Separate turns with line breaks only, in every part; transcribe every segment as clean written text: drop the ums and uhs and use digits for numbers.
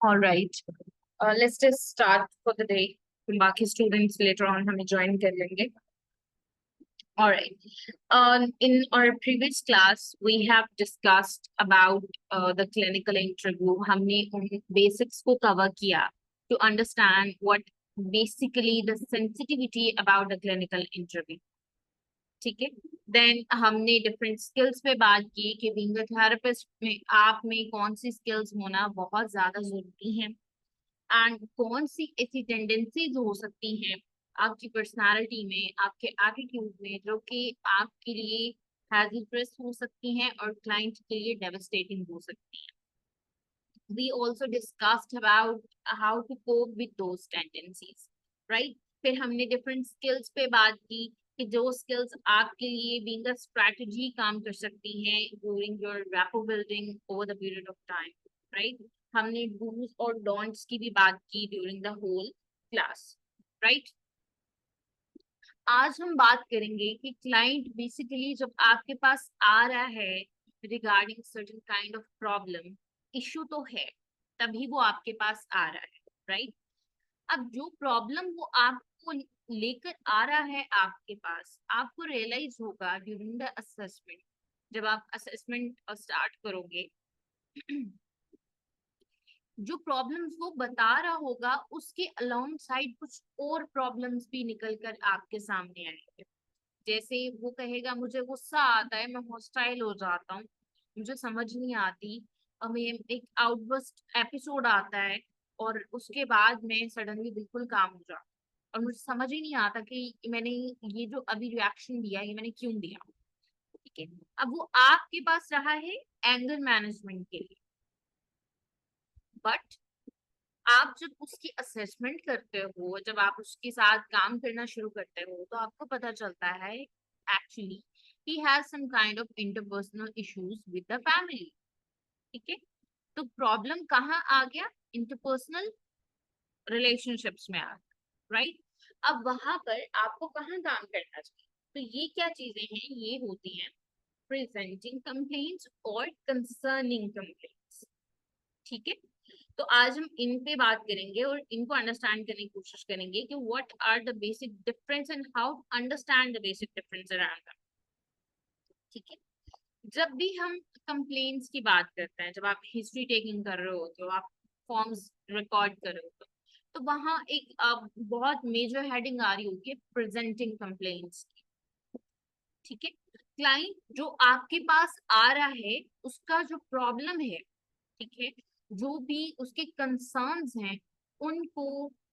All right. Let's just start for the day. बाकी students later on हमें join कर लेंगे. All right. In our previous class, we have discussed about the clinical interview. हमने उन basics को cover किया to understand what basically the sensitivity about the clinical interview. ठीक है. देन हमने डिफरेंट स्किल्स पे बात की कि बीइंग अ थेरेपिस्ट में आप में कौन सी स्किल्स होना बहुत ज्यादा जरूरी है एंड कौन सी ऐसी टेंडेंसीज हो सकती हैं आपकी पर्सनालिटी में, आपके एटीट्यूड में, जो कि आपके लिए हैजर्डस हो सकती हैं और क्लाइंट के लिए डेवास्टेटिंग हो सकती हैं. We also discussed about how to cope with those tendencies, right? फिर हमने different skills पे बात की कि जो skills आपके लिए being a strategy काम कर सकती हैं during your rapport building over the period of time, right? हमने do's और don'ts की भी बात की during the whole class, right? आज हम बात करेंगे कि क्लाइंट बेसिकली जब आपके पास आ रहा है regarding certain kind of problem, issue तो है, तभी वो आपके पास आ रहा है, राइट? अब जो प्रॉब्लम वो आपको लेकर आ रहा है आपके पास, आपको रियलाइज होगा ड्यूरिंग द असेसमेंट. जब आप असेसमेंट स्टार्ट करोगे जो प्रॉब्लम्स वो बता रहा होगा उसके अलोंग साइड कुछ और प्रॉब्लम्स भी निकल कर आपके सामने आएंगे. जैसे वो कहेगा मुझे गुस्सा आता है, मैं हॉस्टाइल हो जाता हूँ, मुझे समझ नहीं आती, हमें एक आउटबर्स्ट एपिसोड आता है और उसके बाद मैं सडनली बिल्कुल काम हो जाता और मुझे समझ ही नहीं आता कि मैंने ये जो अभी रिएक्शन दिया ये मैंने क्यों दिया. ठीक है. अब वो आपके पास रहा है एंगर मैनेजमेंट के लिए, बट आप जब उसकी असेसमेंट करते हो, जब आप उसके साथ काम करना शुरू करते हो, तो आपको पता चलता है actually he has some kind of interpersonal issues with the family. ठीक है. तो प्रॉब्लम कहाँ आ गया? इंटरपर्सनल रिलेशनशिप्स में आ गया, राइट? अब वहां पर आपको कहाँ काम करना चाहिए? तो ये क्या चीजें हैं? ये होती हैं प्रेजेंटिंग कंप्लेंट्स और कंसर्निंग कंप्लेंट्स. ठीक है. तो आज हम इन पे बात करेंगे और इनको अंडरस्टैंड करने की कोशिश करेंगे कि what are the basic difference and how understand the basic difference around them. ठीक है. जब भी हम कंप्लेंट्स की बात करते हैं, जब आप हिस्ट्री टेकिंग कर रहे हो, तो आप फॉर्म्स रिकॉर्ड कर रहे हो, तो वहां एक बहुत मेजर हेडिंग आ रही होगी प्रेजेंटिंग कंप्लेंट्स की. ठीक है. क्लाइंट जो आपके पास आ रहा है उसका जो प्रॉब्लम है, ठीक है, जो भी उसके कंसर्न्स हैं उनको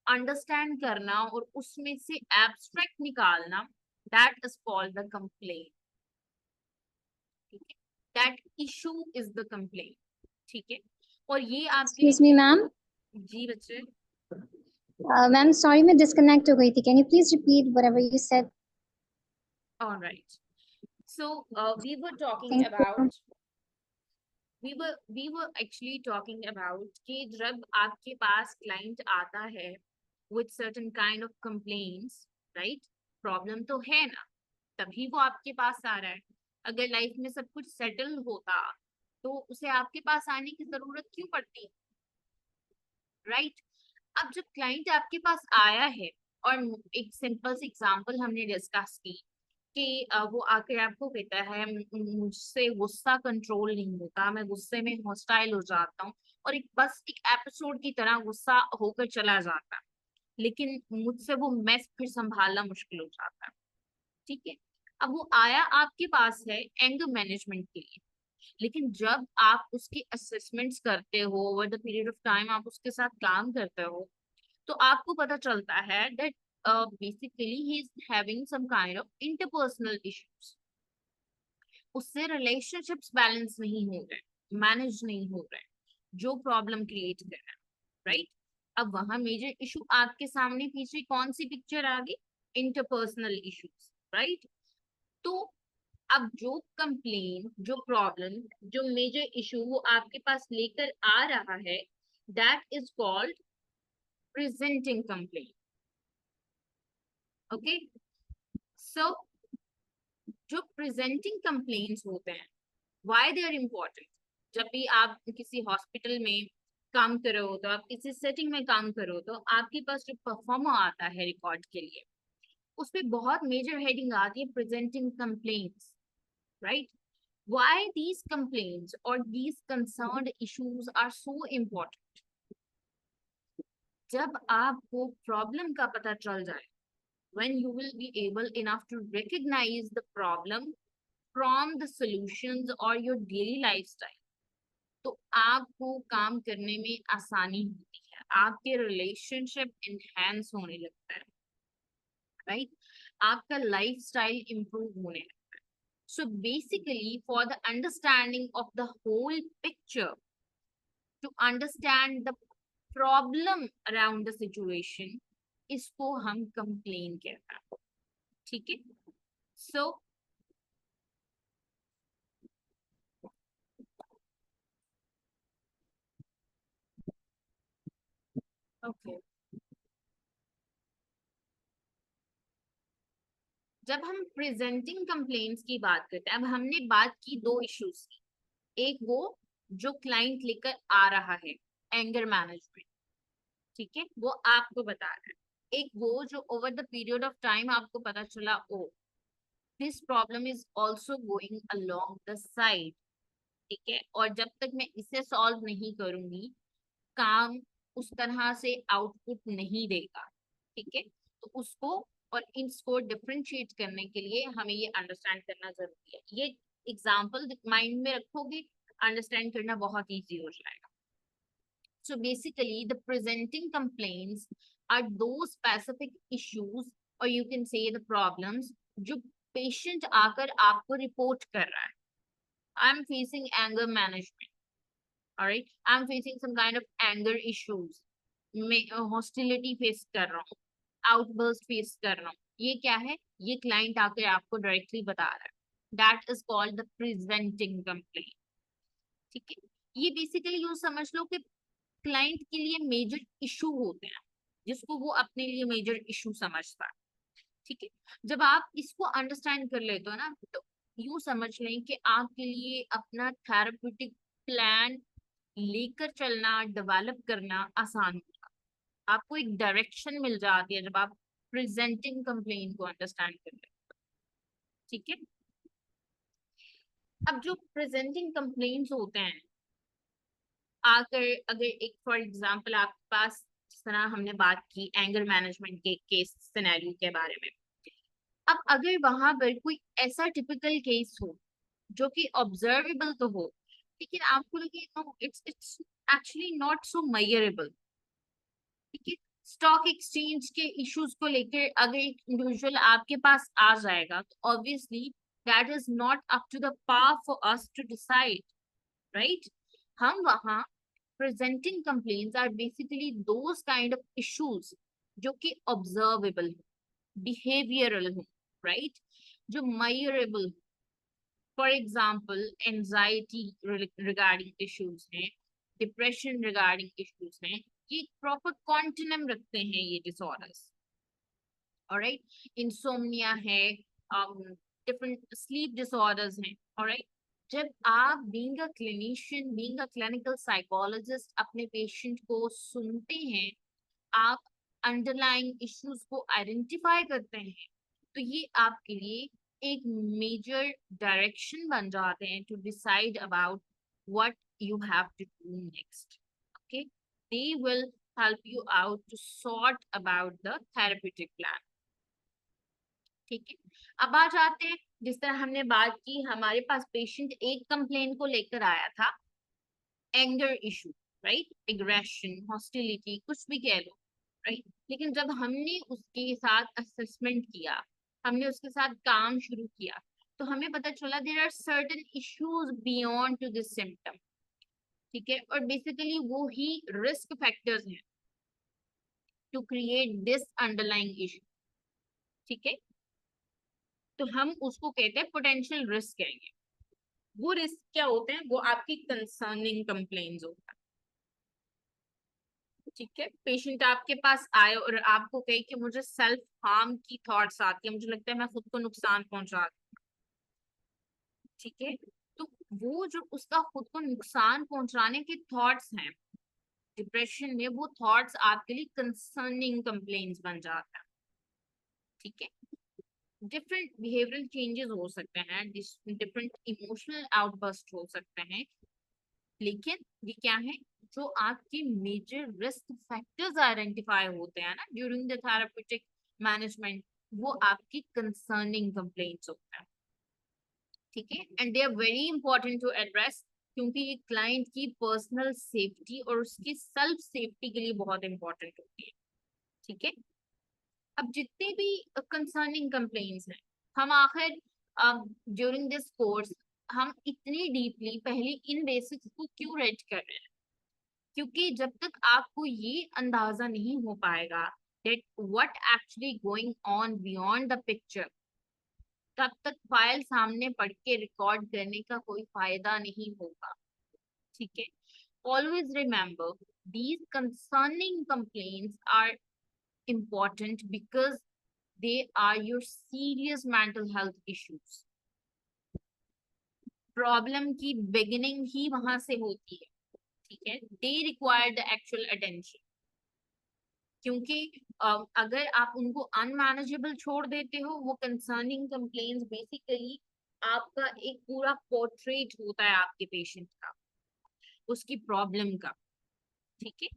अंडरस्टैंड करना और उसमें से एब्स्ट्रैक्ट निकालना, that is called the complaint. ठीक है. That issue is the complaint. ठीक है. और ये आपके
Excuse me, ma'am.
जी बच्चे.
Ma'am, sorry मैं disconnect हो गई थी. Can you please repeat whatever you said?
All right. So we were talking
Thank you.
about we were actually talking about कि जब आपके पास क्लाइंट आता है with certain kind of complaints, right? Problem तो है ना, तभी वो आपके पास आ रहा है. अगर लाइफ में सब कुछ सेटल होता तो उसे आपके पास आने की जरूरत क्यों पड़ती, राइट? अब जब क्लाइंट आपके पास आया है और एक सिंपल सी एग्जांपल हमने डिस्कस की कि वो आकर आपको कहता है मुझसे गुस्सा कंट्रोल नहीं होता, मैं गुस्से में हॉस्टाइल हो जाता हूँ और एक बस एक एपिसोड की तरह गुस्सा होकर चला जाता है, लेकिन मुझसे वो मैस फिर संभालना मुश्किल हो जाता है. ठीक है. अब वो आया आपके पास है एंगर मैनेजमेंट के लिए, लेकिन जब आप उसके असेसमेंट्स करते हो over the period of time, आप उसके साथ काम करते हो, तो आपको पता चलता है that basically he is having some kind of interpersonal issues. उससे रिलेशनशिप्स बैलेंस नहीं हो रहे, मैनेज नहीं हो रहे, जो प्रॉब्लम क्रिएट कर रहा है, राइट? अब वहां मेजर इशू आपके सामने पीछे कौन सी पिक्चर आ गई? Interpersonal issues, right? तो अब जो कंप्लेन, जो प्रॉब्लम, जो मेजर इशू वो आपके पास लेकर आ रहा है, that is called presenting complaint. Okay. So जो प्रेजेंटिंग कंप्लेन्स होते हैं, व्हाई दे आर इम्पोर्टेंट? जब भी आप किसी हॉस्पिटल में काम कर रहे हो, तो आप किसी सेटिंग में काम कर रहे हो, तो आपके पास जो परफॉर्मर आता है रिकॉर्ड के लिए, उसमें बहुत मेजर हेडिंग आती है presenting complaints, right? Why these complaints or these concerned issues are so important? जब आपको प्रॉब्लम का पता चल जाए, when you will be able enough to recognize the problem from the solutions or your daily lifestyle, तो आपको काम करने में आसानी होती है, आपके रिलेशनशिप इनहेंस होने लगता है, राइट? आपका लाइफस्टाइल इंप्रूव होने लगता है। So basically, for the understanding of the whole picture, to understand the problem around the situation, इसको हम complain कहते हैं, ठीक है? So okay, जब हम प्रेजेंटिंग कंप्लेंट्स की बात करते हैं, अब हमने बात की दो इश्यूज की, एक वो जो क्लाइंट लेकर आ रहा है, एंगर मैनेजमेंट, ठीक है, वो आपको बता रहा है। एक वो जो over the period of time आपको पता चला, oh this problem is also going along the side, ठीक है, और जब तक मैं इसे सॉल्व नहीं करूंगी, काम उस तरह से आउटपुट नहीं देगा, ठीक है। तो उसको और इसको डिफरेंशिएट करने के लिए हमें ये अंडरस्टैंड करना जरूरी है। ये एग्जाम्पल माइंड में रखोगे, अंडरस्टैंड करना बहुत ईजी हो जाएगा। So basically, the presenting complaints are those specific issues, or you can say the problems, जो patient आकर आपको report कर रहा है। I'm facing anger management, all right? I'm facing some kind of anger issues. मैं hostility face कर रहा हूँ, outburst face कर रहा हूँ। ये क्या है? ये client आकर आपको directly बता रहा है। That is called the presenting complaint, ठीक है? ये basically यूँ समझ लो कि क्लाइंट के लिए मेजर इशू होते हैं, जिसको वो अपने लिए मेजर इशू समझता है, ठीक है। जब आप इसको अंडरस्टैंड कर लेते हो ना, तो यूं समझ लें कि आपके लिए अपना थेरेप्यूटिक प्लान लेकर चलना, डेवलप करना आसान होगा। आपको एक डायरेक्शन मिल जाती है जब आप प्रेजेंटिंग कंप्लेंट को अंडरस्टैंड कर लेते हो, ठीक है। अब जो प्रेजेंटिंग कंप्लेंट्स होते हैं, आकर अगर एक फॉर एग्जांपल आपके पास, जिस तरह हमने बात की एंगर मैनेजमेंट के केस सिनेरियो के बारे में, अब अगर वहां पर कोई ऐसा टिपिकल केस हो जो कि ऑब्जर्वेबल तो हो, लेकिन आपको लगे no it's actually not so measurable, ठीक है। स्टॉक एक्सचेंज के इश्यूज को लेकर अगर एक इंडिविजुअल आपके पास आ जाएगा, तो obviously that is not up to the power for us to decide, right? हम वहां presenting complaints are basically those kind of issues जो कि observable, behavioral हो, right? जो measurable, for example anxiety regarding issues हैं, depression regarding issues हैं, ये proper continuum रखते हैं ये disorders, alright? insomnia है, different sleep disorders हैं, alright? जब आप being a clinician, being a clinical psychologist अपने पेशेंट को सुनते हैं, आप अंडरलाइंग इश्यूज को आइडेंटिफाई करते हैं, तो ये आपके लिए एक मेजर डायरेक्शन बन जाते हैं to decide about what you have to do next, okay? They will help you out to sort about the therapeutic plan, ठीक है। अब आ जाते हैं, जिस तरह हमने बात की, हमारे पास पेशेंट एक कंप्लेन को लेकर आया था, anger issue, right? Aggression, hostility, कुछ भी कह लो, राइट? लेकिन जब हमने उसके साथ असेसमेंट किया, हमने उसके साथ काम शुरू किया, तो हमें पता चला there are certain issues beyond to this symptom, ठीक है। और बेसिकली वो ही रिस्क फैक्टर्स हैं to create this underlying issue, ठीक है। तो हम उसको कहते हैं पोटेंशियल रिस्क कहेंगे। वो रिस्क क्या होते हैं? वो आपकी कंसर्निंग कंप्लेंट्स होता है, ठीक है। पेशेंट आपके पास आए और आपको कहे कि मुझे सेल्फ हार्म की थॉट्स आती है, मुझे लगता है मैं खुद को नुकसान पहुंचा, ठीक है। तो वो जो उसका खुद को नुकसान पहुंचाने के थॉट्स हैं, डिप्रेशन में वो थॉट्स आपके लिए कंसर्निंग कंप्लेन्स बन जाता है। ठीक है, डिफरेंट बिहेवियरल चेंजेस हो सकते हैं, डिफरेंट इमोशनल आउटबर्स्ट हो सकते हैं, लेकिन ये क्या है, जो आपके मेजर रिस्क फैक्टर्स आइडेंटिफाई होते हैं ना ड्यूरिंग द थेराप्यूटिक मैनेजमेंट, वो आपकी कंसर्निंग कंप्लेंट्स होते हैं। ठीक है, and they are very important to address, क्योंकि ये क्लाइंट की पर्सनल सेफ्टी और उसकी सेल्फ सेफ्टी के लिए बहुत इंपॉर्टेंट होती है। ठीक है, अब जितने भी कंसर्निंग कंप्लेंट्स हैं, हम आखिर ड्यूरिंग दिस कोर्स हम इतनी डीपली पहले इन बेसिक्स को क्यों रेड कर रहे हैं, क्योंकि जब तक आपको ये अंदाजा नहीं हो पाएगा that what actually going on beyond the picture, तब तक फाइल सामने पढ़ के रिकॉर्ड करने का कोई फायदा नहीं होगा। ठीक है, always remember these concerning complaints are important because they are your serious mental health issues। Problem की बिगिनिंग ही वहां से होती है। ठीक है, they require the actual attention, क्योंकि अगर आप उनको अनमैनेजेबल छोड़ देते हो, वो कंसर्निंग कंप्लेन्स बेसिकली आपका एक पूरा पोर्ट्रेट होता है आपके पेशेंट का, उसकी प्रॉब्लम का। ठीक है,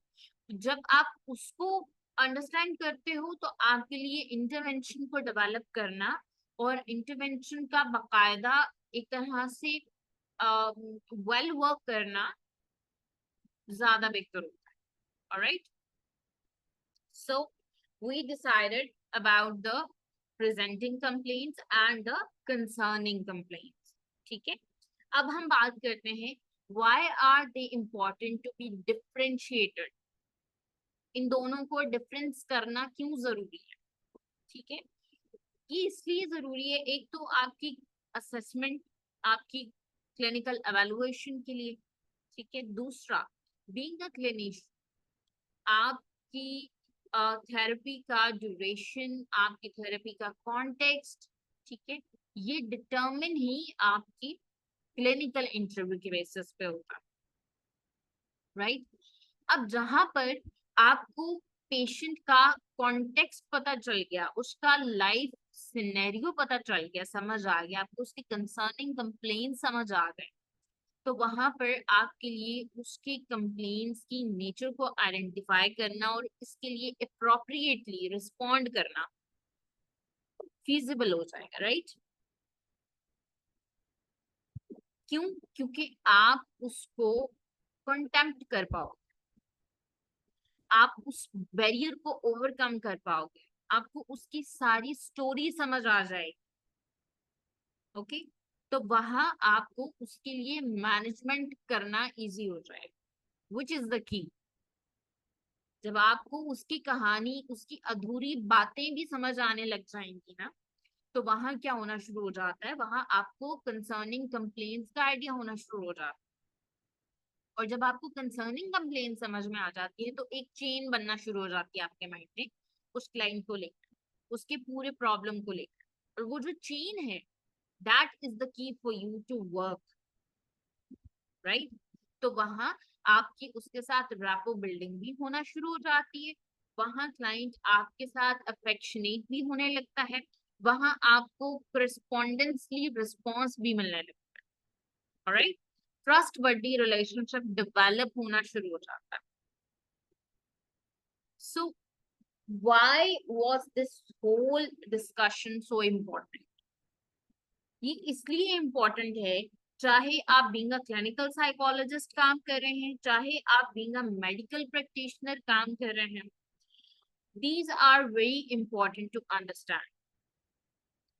जब आप उसको अंडरस्टैंड करते हो तो आपके लिए इंटरवेंशन को डेवलप करना और इंटरवेंशन का बकायदा एक तरह से वेल वर्क करना ज्यादा बेहतर होता है। Alright, so we decided about the presenting complaints and the concerning complaints। ठीक है, अब हम बात करते हैं why are they important to be differentiated, इन दोनों को डिफरेंस करना क्यों जरूरी है। ठीक है, ये इसलिए जरूरी है, एक तो आपकी असेसमेंट, आपकी क्लिनिकल एवेलुएशन के लिए। ठीक है, दूसरा बीइंग अ क्लिनिशियन, आपकी थेरेपी का ड्यूरेशन, आपकी थेरेपी का कॉन्टेक्स्ट, ठीक है, ये डिटरमिन ही आपकी क्लिनिकल इंटरव्यू के बेसिस पे होगा। राइट, अब जहां पर आपको पेशेंट का कॉन्टेक्स्ट पता चल गया, उसका लाइफ सिनेरियो पता चल गया, समझ आ गया, आपको उसकी कंसर्निंग कंप्लेन समझ आ गए, तो वहां पर आपके लिए उसके कंप्लेन्स की नेचर को आइडेंटिफाई करना और इसके लिए अप्रोप्रिएटली रिस्पॉन्ड करना फीजिबल हो जाएगा। राइट, क्यों? क्योंकि आप उसको कंटेम्प्ट कर पाओगे, आप उस बैरियर को ओवरकम कर पाओगे, आपको उसकी सारी स्टोरी समझ आ जाएगी। ओके, तो वहां आपको उसके लिए मैनेजमेंट करना इजी हो जाएगा, विच इज द की। जब आपको उसकी कहानी, उसकी अधूरी बातें भी समझ आने लग जाएंगी ना, तो वहां क्या होना शुरू हो जाता है, वहां आपको कंसर्निंग कंप्लेन्स का आइडिया होना शुरू हो जाता है। और जब आपको कंसर्निंग कंप्लेन समझ में आ जाती है, तो एक चेन बनना शुरू हो जाती है आपके माइंड में उस क्लाइंट को लेकर, उसके पूरे प्रॉब्लम को लेकर, और वो जो चेन है, that is the key for you to work. Right, तो वहां आपकी उसके साथ रैपो बिल्डिंग भी होना शुरू हो जाती है, वहां क्लाइंट आपके साथ अफेक्शनेट भी होने लगता है, वहां आपको करस्पॉन्डेंसली रिस्पॉन्स भी मिलने लगता है। ऑलराइट, ट्रस्ट वर्दी रिलेशनशिप डेवलप होना शुरू हो जाता है। सो why was this whole discussion so important? ये इसलिए इम्पोर्टेंट है, चाहे आप बीइंग अ क्लिनिकल साइकोलॉजिस्ट काम कर रहे हैं, चाहे आप बीइंग अ मेडिकल प्रैक्टिशनर काम कर रहे हैं, these are very important to understand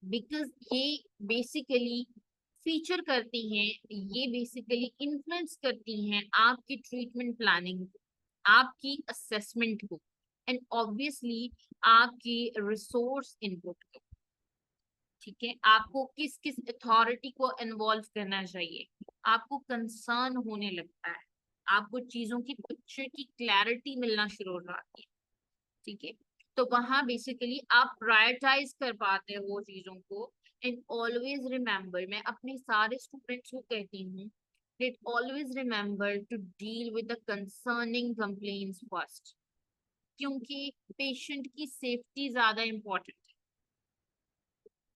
because ये बेसिकली फीचर करती हैं, ये बेसिकली इन्फ्लुएंस करती हैं आपकी ट्रीटमेंट प्लानिंग, आपकी असेसमेंट को, एंड ऑब्वियसली आपकी रिसोर्स इनपुट को। ठीक है, आपको किस किस अथॉरिटी को इन्वॉल्व करना चाहिए, आपको कंसर्न होने लगता है, आपको चीजों की पिक्चर की क्लैरिटी मिलना शुरू हो जाती है। ठीक है, तो वहां बेसिकली आप प्रायोरिटाइज कर पाते हो वो चीजों को। एंड ऑलवेज रिमेम्बर, मैं अपने सारे स्टूडेंट्स को कहती हूँ, that always remember to deal with the concerning complaints first, क्योंकि पेशेंट की सेफ्टी ज्यादा इम्पोर्टेंट है।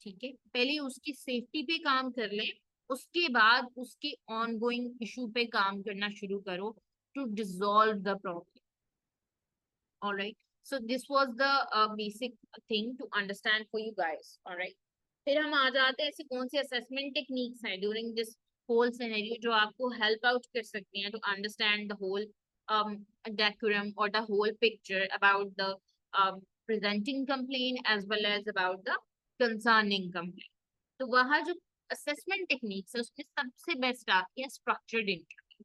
ठीक है, पहले उसकी सेफ्टी पे काम कर लें, उसके बाद उसके ऑनगोइंग इशू पे काम करना शुरू करो to dissolve the problem. Alright, so this was the basic thing to understand for you guys. Alright, फिर हम आ जाते हैं ऐसे कौन से असेसमेंट टेक्निक्स हैं ड्यूरिंग दिस होल सिनेरियो जो आपको हेल्प आउट कर सकती हैं to understand the whole decorum or the whole picture about the presenting complaint as well as about the concerning complaint। तो वहाँ जो असेसमेंट टेक्निक्स है उसमें सबसे बेस्ट आती है स्ट्रक्चर्ड इंटरव्यू।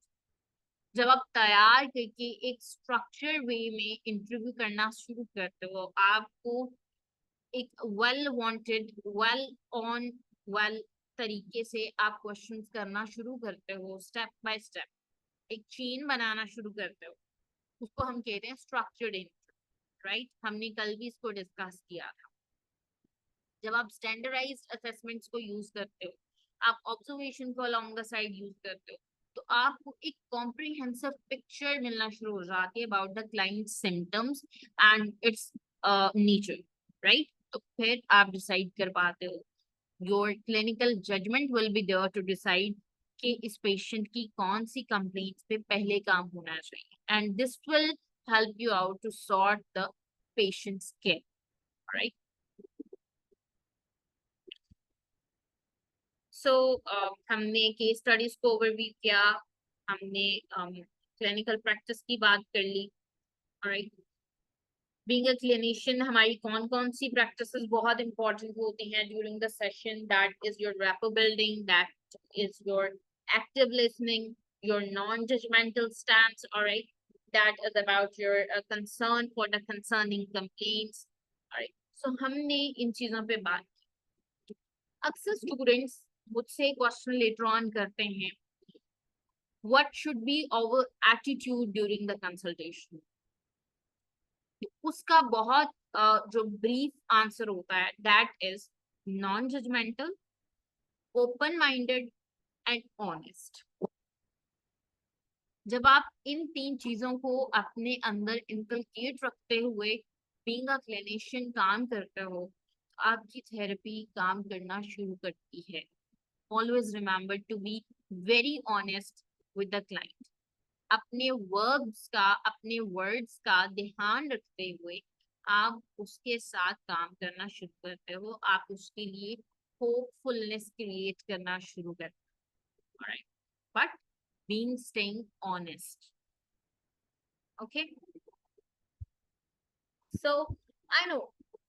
जब आप तैयार करके एक स्ट्रक्चर वे में इंटरव्यू करना शुरू करते हो, आपको एक well wanted well on well तरीके से आप क्वेश्चंस करना शुरू करते हो, स्टेप बाय स्टेप एक चेन बनाना शुरू करते हो, उसको हम कहते हैं स्ट्रक्चर्ड इंटरव्यू। राइट, हमने कल भी इसको डिस्कस किया था। जब आप स्टैंडर्डाइज्ड असेसमेंट्स को यूज करते हो, आप ऑब्जर्वेशन को अलोंग द साइड यूज करते हो, तो आपको एक कॉम्प्रिहेंसिव पिक्चर मिलना शुरू हो जाती है about the client symptoms and its nature. Right, तो फिर आप डिसाइड कर पाते हो, your clinical judgement will be there to decide कि इस पेशेंट की कौन सी कंप्लेंट्स पे पहले काम होना चाहिए, and this will help you out to sort the patients care. Right, so हमने केस स्टडीज को ओवरव्यू किया, हमने क्लिनिकल प्रैक्टिस की बात कर ली। ऑलराइट, बीइंग अ क्लिनिशियन हमारी कौन कौन सी प्रैक्टिसेस बहुत इंपॉर्टेंट होती हैं during the session? That is your rapport building, that is your active listening, your non judgmental stance. Alright, that is about your concern for the concerning complaints। Alright, so हमने इन चीजों पे बात की। अक्सर स्टूडेंट्स मुझसे क्वेश्चन लेटर ऑन करते हैं, what should be our attitude during the consultation? उसका बहुत जो ब्रीफ आंसर होता है, that is non judgemental, open minded and honest. जब आप इन तीन चीजों को अपने अंदर इनकलकेट रखते हुए बीइंग अ क्लिनिशियन काम करते हो, आपकी थेरेपी काम करना शुरू करती है। Always remember to be very honest with the client. अपने वर्ब्स का, अपने वर्ड्स का ध्यान रखते हुए आप उसके साथ काम करना शुरू करते हो, आप उसके लिए होपफुलनेस क्रिएट करना शुरू करते हो। Alright, but being staying honest. Okay, so I know,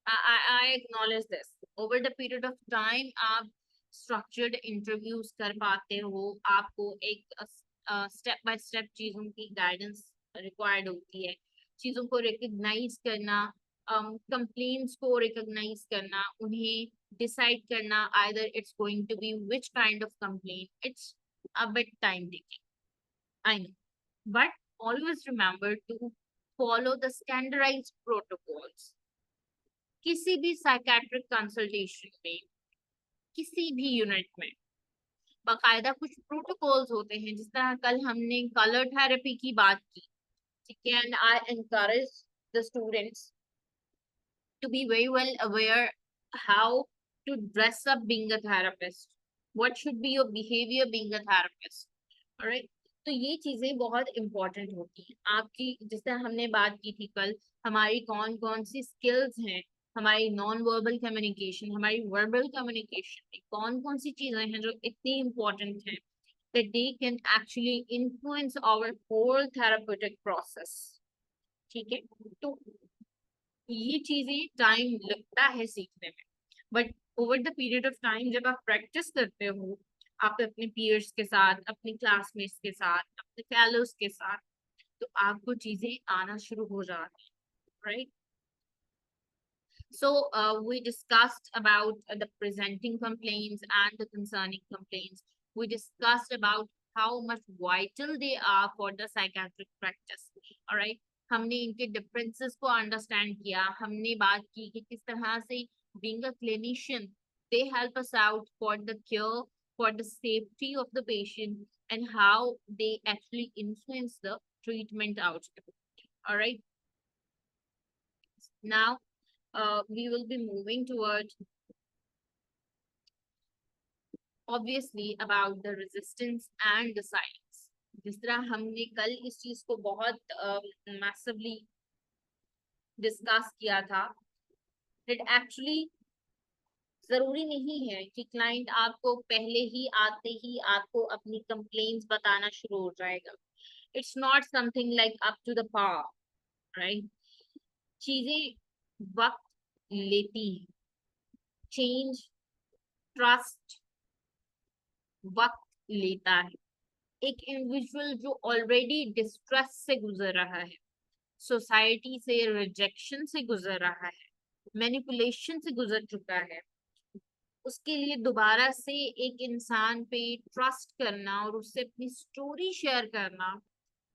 I acknowledge this, over the period of time आप स्ट्रक्चर्ड इंटरव्यूज कर पाते हो, आपको एक स्टेप बाय स्टेप चीजों की गाइडेंस रिक्वायर्ड होती है, चीजों को रिकग्नाइज करना, कंप्लेंट्स को रिकग्नाइज करना, उन्हें डिसाइड करना, either it's going to be which kind of complaint, it's a bit time taking, I know, but always remember to follow the standardised protocols. किसी भी साइकेट्रिक कंसल्टेशन में, किसी भी यूनिट में बाकायदा कुछ प्रोटोकॉल्स होते हैं, जिस तरह कल हमने कलर थेरेपी की बात की। ठीक है, and I encourage the students to be very well aware how to dress up being a therapist, what should be your behavior being a therapist। alright, तो ये चीजें बहुत इंपॉर्टेंट होती हैं आपकी। जिस तरह हमने बात की थी कल, हमारी कौन कौन सी स्किल्स हैं, हमारी नॉन वर्बल कम्युनिकेशन, हमारी वर्बल कम्युनिकेशन में कौन कौन सी चीजें हैं जो इतनी इंपॉर्टेंट हैं that they can actually influence our whole therapeutic process। ठीक है, तो ये चीजें टाइम लगता है सीखने में, but over the period of time जब आप प्रैक्टिस करते हो, आप अपने पीयर्स के साथ, अपने क्लासमेट्स के साथ, अपने फेलोज के साथ, तो आपको चीजें आना शुरू हो जाती हैं। Right, so we discussed about the presenting complaints and the concerning complaints. We discussed about how much vital they are for the psychiatric practice। all right, हमने इनके डिफरेंसेस को अंडरस्टैंड किया, हमने बात की कि किस तरह से being a clinician they help us out for the cure, for the safety of the patient, and how they actually influence the treatment outcome. All right. Now, we will be moving towards obviously about the resistance and the silence. जिस तरह हमने कल इस चीज को बहुत massively discuss किया था, that actually जरूरी नहीं है कि क्लाइंट आपको पहले ही आते ही आपको अपनी कंप्लेंट्स बताना शुरू हो जाएगा. It's not something like up to the par, right. चीजें वक्त लेती हैं. चेंज, ट्रस्ट वक्त लेता है. एक इंडिविजुअल जो ऑलरेडी डिस्ट्रेस से गुजर रहा है, सोसाइटी से रिजेक्शन से गुजर रहा है, मैनिपुलेशन से गुजर चुका है, उसके लिए दोबारा से एक इंसान पे ट्रस्ट करना और उससे अपनी स्टोरी शेयर करना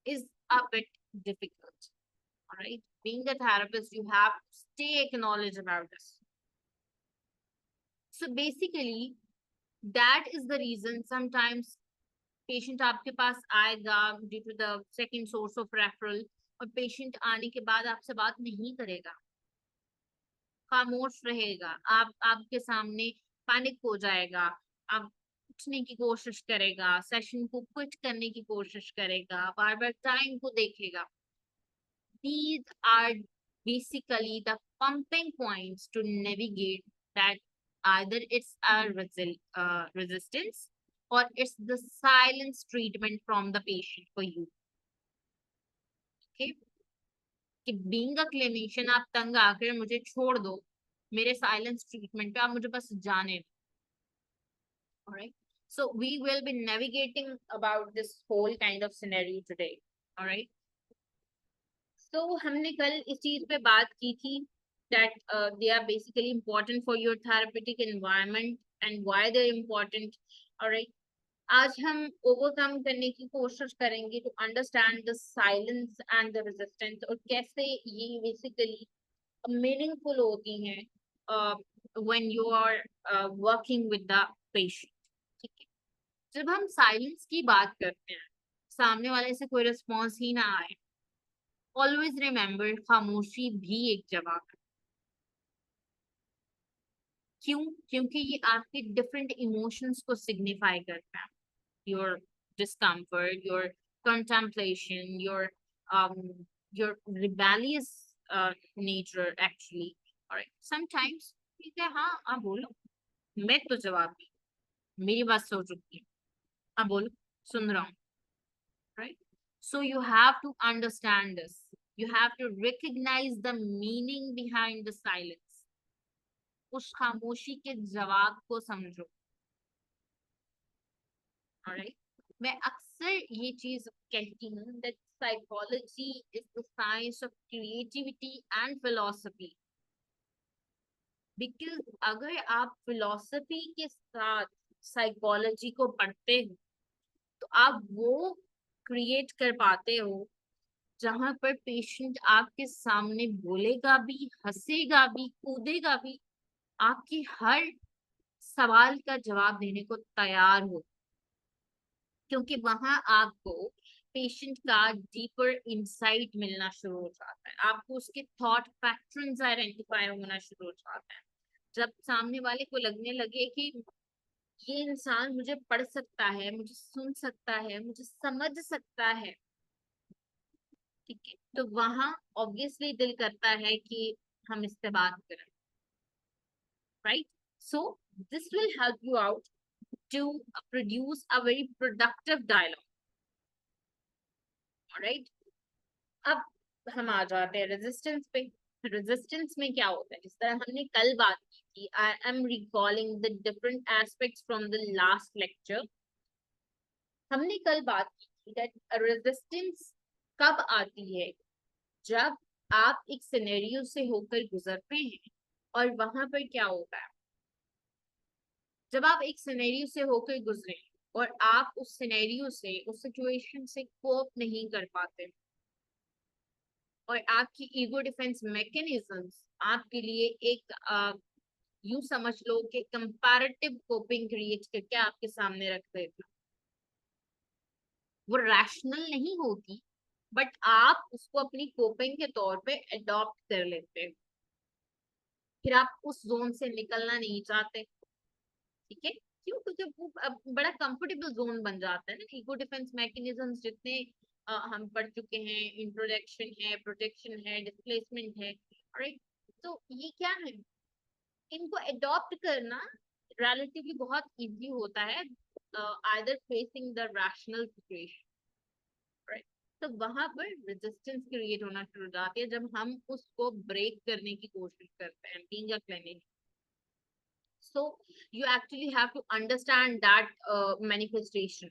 is a bit difficult. All right. Being a therapist, you have to stay acknowledged about this. So basically, that is the reason sometimes patient आपके पास आएगा due to the second source of referral, और patient आने के बाद आपसे बात नहीं करेगा, खामोश रहेगा, आपके सामने पैनिक हो जाएगा, आप उठने की कोशिश करेगा, सेशन को क्विट करने की कोशिश करेगा, बार बार टाइम को देखेगा. These are basically the pumping points to navigate that either it's a resistance or it's the silence treatment from the patient for you. Okay. कि बीइंग अ क्लिनिशियन आप तंग आकर मुझे छोड़ दो, मेरे साइलेंस ट्रीटमेंट पे आप मुझे बस जाने दो. Alright. So we will be navigating about this whole kind of scenario today. Alright. So हमने कल इस चीज पे बात की थी that they are basically important for your therapeutic environment and why they're important. Alright. आज हम ओवरकम करने की कोशिश करेंगे to understand the silence and the resistance और कैसे ये basically meaningful होती हैं when you are working with the patient. ठीक है. जब हम साइलेंस की बात करते हैं, सामने वाले से कोई रिस्पॉन्स ही ना आए, ऑलवेज रिमेम्बर खामोशी भी एक जवाब है. क्यों? क्योंकि ये आपके डिफरेंट इमोशंस को सिग्निफाई करता है. Your discomfort, your contemplation, your rebellious nature actually. Alright. Sometimes ठीक है, हाँ आप बोलो, मैं तो जवाब दूँ, मेरी बात हो चुकी है, आप बोलो, सुन रहा हूँ. Right. So you have to understand this. You have to recognize the meaning behind the silence. उस खामोशी के जवाब को समझो. Alright. मैं अक्सर ये चीज कहती हूँ that psychology is the science of creativity and philosophy. Because अगर आप philosophy के साथ psychology को पढ़ते हो, तो आप वो क्रिएट कर पाते हो जहां पर पेशेंट आपके सामने बोलेगा भी, हंसेगा भी, कूदेगा भी, आपकी हर सवाल का जवाब देने को तैयार हो, क्योंकि वहां आपको पेशेंट का डीपर इंसाइट मिलना शुरू हो जाता है, आपको उसके थॉट पैटर्न्स आइडेंटिफाई होना शुरू हो जाता है. जब सामने वाले को लगने लगे कि ये इंसान मुझे पढ़ सकता है, मुझे सुन सकता है, मुझे समझ सकता है, ठीक है, तो वहां ऑब्वियसली दिल करता है कि हम इससे बात करें. Right. So this will help you out to produce a very productive dialogue. Right. अब हम आ जाते हैं रेजिस्टेंस पे. रेजिस्टेंस में क्या होता है, जिस तरह हमने कल बात की थी, I am recalling the different aspects from the last lecture. हमने कल बात की थी दैट रेजिस्टेंस कब आती है, जब आप एक सिनेरियो से होकर गुजरते हैं और वहां पर क्या होता है, जब आप एक सिनेरियो से होकर गुजरे और आप उस सिनेरियो से, उस सिचुएशन से कोप नहीं कर पाते और आपकी ईगो डिफेंस मैकेनिज्म्स आपके लिए एक यूं समझ लो कि कंपैरेटिव कोपिंग क्रिएट करके आपके सामने रख देते हैं. वो रैशनल नहीं होती, बट आप उसको अपनी कोपिंग के तौर पे अडॉप्ट कर लेते हो, फिर आप उस जोन से निकलना नहीं चाहते। ठीक है, क्यों? क्योंकि वो अब बड़ा कंफर्टेबल जोन बन जाता है ना। इको डिफेंस मैकेनिज्म जितने हम पढ़ चुके हैं, इंट्रोडक्शन है, प्रोटेक्शन है, डिस्प्लेसमेंट है, राइट। तो ये क्या है, इनको अडॉप्ट करना रिलेटिवली बहुत इजी होता है, either facing the rational situation, right. तो वहां पर रेजिस्टेंस क्रिएट होना शुरू हो जाती है जब हम उसको ब्रेक करने की कोशिश करते हैं, being a clinic. So you actually have to understand that manifestation.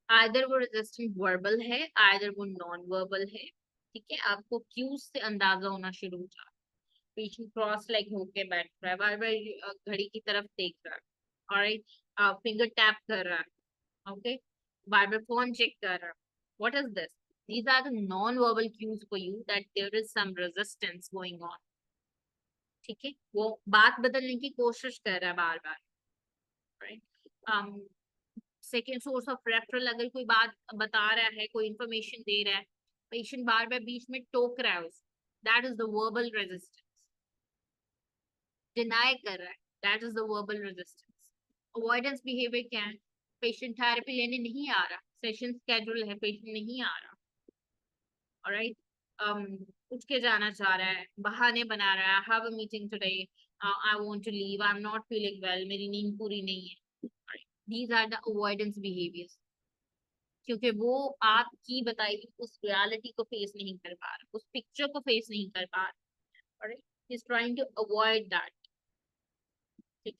Either वो resistant verbal है, either वो non verbal है। ठीक है, आपको cues से अंदाजा होना शुरू हो जाता है। पेशेंट क्रॉस लेग होके बैठ रहा है, बार बार घड़ी की तरफ देख रहा है, ऑलराइट, फिंगर टैप कर रहा है, ओके, बार बार फोन चेक कर रहा है। What is this? These are the non-verbal cues for you that there is some resistance going on. ठीक है, वो बात बदलने की कोशिश कर रहा है बार बार, right. Second source of referral, अगर कोई बात बता रहा है, कोई इंफॉर्मेशन दे रहा है, पेशेंट बार बार बीच में टोक रहा है उसको, that is the verbal resistance. Deny कर रहा है, that is the verbal resistance. Avoidance behaviour क्या है? पेशेंट थेरेपी लेने नहीं आ रहा, सेशन स्केड्यूल है, पेशेंट नहीं आ रहा, ऑलराइट, उठ के जाना चाह रहा है, बहाने बना रहा है, have a meeting today, I want to leave, I am not feeling well, मेरी नींद पूरी नहीं है। These are the avoidance behaviors, क्योंकि वो आपकी बताई हुई उस रियलिटी को फेस नहीं कर पा रहा, उस पिक्चर को फेस नहीं कर पा रहा, और is trying to avoid that.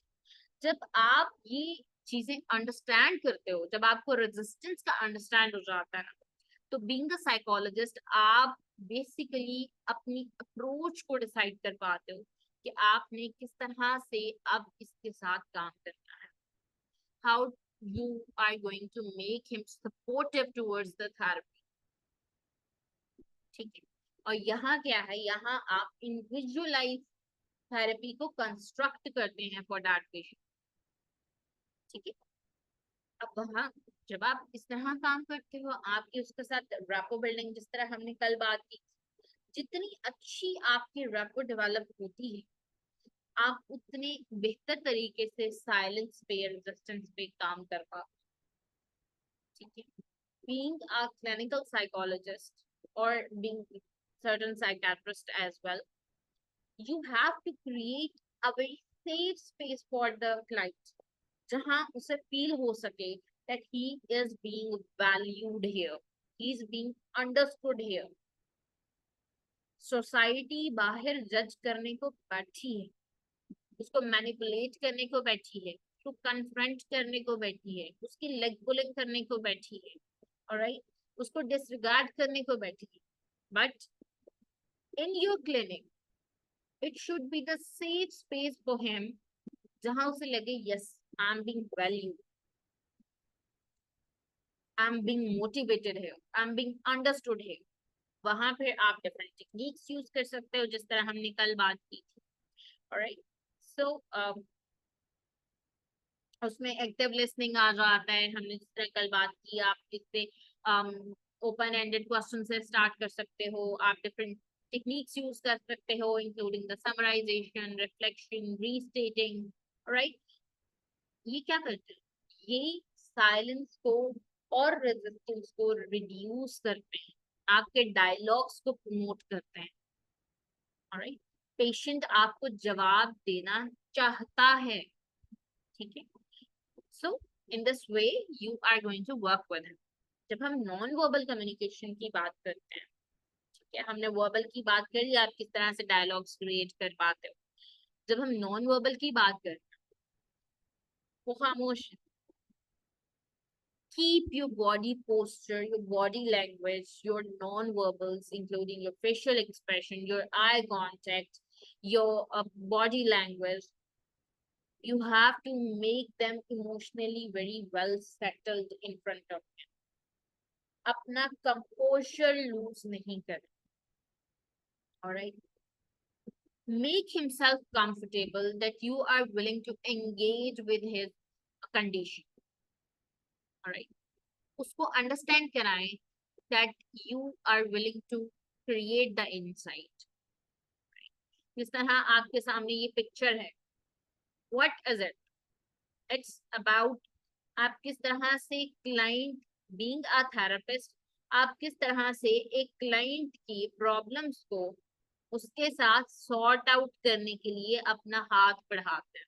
जब आप ये चीजें अंडरस्टैंड करते हो, जब आपको रेजिस्टेंस का अंडरस्टैंड हो जाता है ना, तो बीइंग अ साइकोलॉजिस्ट आप बेसिकली अपनी अप्रोच को डिसाइड कर पाते हो कि आपने किस तरह से अब इसके साथ काम करना है, how you are going to make him supportive towards the therapy। ठीक है, और यहाँ क्या है, यहाँ आप इंडिविजुअलाइज थेरेपी को कंस्ट्रक्ट करते हैं फॉर दैट पेशेंट। ठीक है, अब वहाँ जब आप इस तरह काम करते हो, आपकी उसके साथ रैपो बिल्डिंग, जिस तरह हमने कल बात की, जितनी अच्छी आपकी रैपो डेवलप होती है, आप उतने बेहतर तरीके से साइलेंस पे, रेजिस्टेंस पे काम कर पाते। ठीक है, being a clinical psychologist or being certain psychiatrist as well, you have to create a very safe space for the client, जहां उसे feel हो सके that he is being valued here, he is being understood here। Society बाहर जज करने को बैठी है, उसको मैनिपुलेट करने को बैठी है, उसको कन्फ्रंट करने को बैठी है, उसकी लेग पुलिंग करने को बैठी है, ऑलराइट, उसको डिसरिगार्ड करने को बैठी है। But in your clinic it should be the safe space for him, जहां उसे लगे yes, I am being valued, I am being motivated है, आई एम बीइंग अंडरस्टूड है। वहां पे आप डिफरेंट टेक्निक्स यूज कर सकते हो, जिस तरह हमने कल बात की थी, ऑलराइट। सो उसमें एक्टिव लिसनिंग आ जाता है, हमने जिस तरह कल बात की, आप इससे ओपन एंडेड क्वेश्चन से स्टार्ट कर सकते हो, आप डिफरेंट टेक्निक्स यूज कर सकते हो, including the summarization, reflection, restating, right. ये क्या करते हैं, ये साइलेंस को और रेजिस्टेंस को रिड्यूस करते हैं, आपके डायलॉग्स को प्रमोट करते हैं, ऑलराइट। पेशेंट आपको जवाब देना चाहता है, ठीक है। So in this way you are going to work with him। जब हम नॉन वर्बल कम्युनिकेशन की बात करते हैं, ठीक है, हमने वर्बल की बात कर ली, आप किस तरह से डायलॉग्स क्रिएट कर पाते हो। जब हम नॉन वर्बल की बात करते हैं, वो खामोश है। Keep your body posture, your body language, your non-verbals, including your facial expression, your eye contact, your body language, you have to make them emotionally very well settled in front of him। अपना composer loose नहीं करें, alright. Make himself comfortable that you are willing to engage with his condition, alright. उसको understand कराएं that you are willing to create the insight. जिस तरह आपके सामने ये पिक्चर है, what is it? It's about आप किस तरह से क्लाइंट, बीइंग अ थेरेपिस्ट, आप किस तरह से एक क्लाइंट की प्रॉब्लम्स को उसके साथ सॉर्ट आउट करने के लिए अपना हाथ बढ़ाते हैं।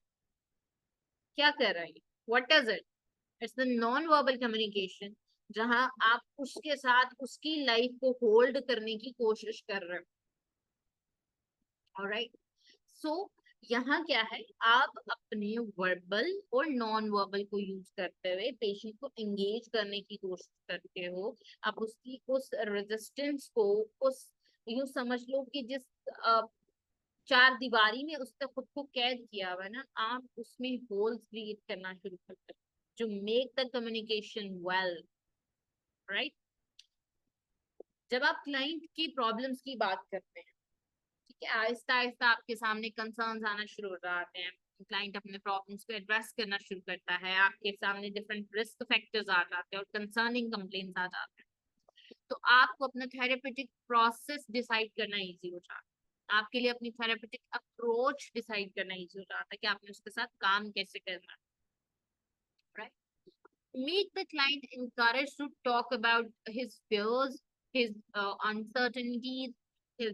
क्या कर रहे हैं? What is it? It's the non verbal communication, जहां आप उसके साथ उसकी लाइफ को होल्ड करने की कोशिश कर रहे हो। ऑलराइट, सो यहाँ क्या है, आप अपने वर्बल और नॉन वर्बल को यूज करते हुए पेशेंट को एंगेज करने की कोशिश करते हो। आप उसकी उस रेजिस्टेंस को, उस यूं समझ लो कि जिस चार दीवारी में उसने खुद को कैद किया हुआ है ना, आप उसमें होल्स क्रिएट करना शुरू करते हो जो make the communication well, right. जब आप क्लाइंट की प्रॉब्लम्स की बात करते हैं, ठीक है, आहिस्ता आहिस्ता आपके सामने कंसर्न्स आना शुरू हो जाते हैं, क्लाइंट अपने प्रॉब्लम्स को एड्रेस करना शुरू करता है, आपके सामने डिफरेंट रिस्क फैक्टर्स आ जाते हैं और कंसर्निंग कंप्लेंट्स आ जाते हैं। तो आपको अपना थेरेपेटिक प्रोसेस डिसाइड करना इजी हो जाता है, आपके लिए अपनी थेरेपेटिक अप्रोच डिसाइड करना इजी हो जाता है कि आपने उसके साथ काम कैसे करना है, right. Make the client encouraged to talk about his fears, his uncertainties, his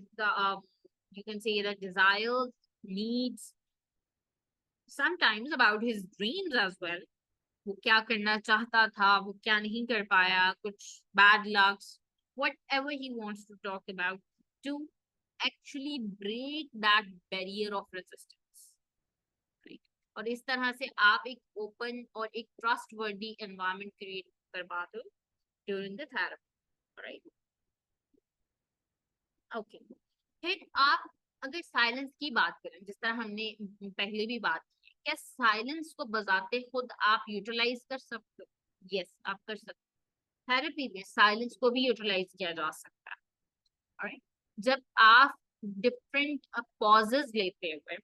you can say the desires, needs, sometimes about his dreams as well. वो क्या करना चाहता था, वो क्या नहीं कर पाया, कुछ bad lucks, whatever he wants to talk about, to actually break that barrier of resistance, right? और इस तरह से आप एक ओपन और एक ट्रस्ट वर्दी एनवायरमेंट क्रिएट कर पाते हो during the therapy, right. Okay, फिर आप अगर साइलेंस की बात करें, जिस तरह हमने पहले भी बात की, क्या साइलेंस को बजाते खुद आप यूटिलाइज कर सकते हो? यस, आप कर सकते हो। थेरेपी में साइलेंस को भी यूटिलाइज किया जा सकता है, राइट। जब आप डिफरेंट पॉजेस लेते हुए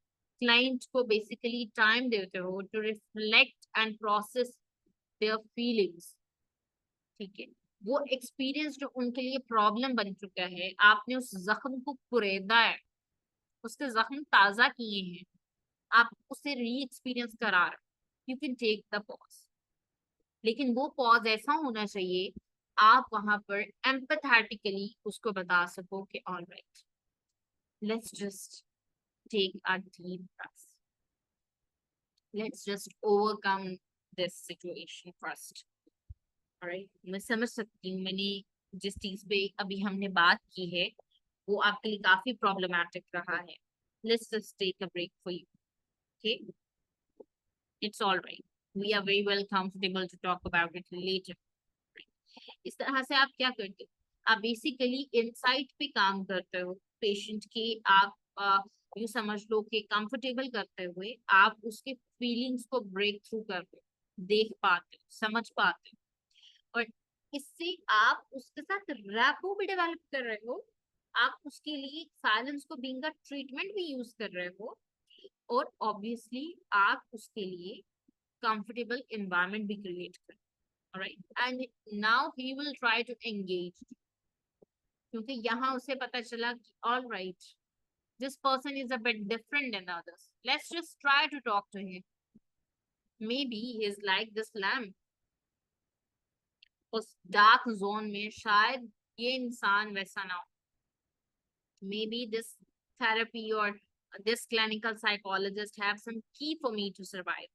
क्लाइंट को बेसिकली टाइम देते हो to reflect and process their feelings, ठीक है, वो एक्सपीरियंस जो उनके लिए प्रॉब्लम बन चुका है, आपने उस जख्म को कुरेदा है, उसके जख्म ताजा किए हैं, आप उसे री एक्सपीरियंस करा रहे हो, you can take the pause. लेकिन वो पॉज ऐसा होना चाहिए, आप वहां पर एम्पैथेटिकली उसको बता सको कि alright, let's just take a deep breath, let's just overcome this situation first, alright. मैं समझ सकती हूँ, मैंने जिस चीज पे अभी हमने बात की है वो आपके लिए काफी प्रॉब्लमैटिक रहा है, let's just take a break for you, okay, it's alright, we are very well comfortable to talk about it later. इस तरह से आप क्या करते हो, आप बेसिकली इनसाइट पे काम करते हो पेशेंट के, आप यू समझ लो कि कंफर्टेबल करते हुए आप उसके फीलिंग्स को ब्रेक थ्रू करते हो, देख पाते हो, समझ पाते हो, और इससे आप उसके साथ रैपो भी डेवलप कर रहे हो, आप उसके लिए साइलेंस को बीइंग अ ट्रीटमेंट भी यूज कर रहे हो, और ऑब्वियसली आप उसके लिए कंफर्टेबल एनवायरनमेंट भी क्रिएट कर, right? And now he will try to engage, क्योंकि यहाँ उसे पता चला कि all right, this person is a bit different than others. Let's just try to talk to him. Maybe he is like this lamp. उस dark zone में शायद ये इंसान वैसा ना हो. Maybe this therapy or this clinical psychologist have some key for me to survive.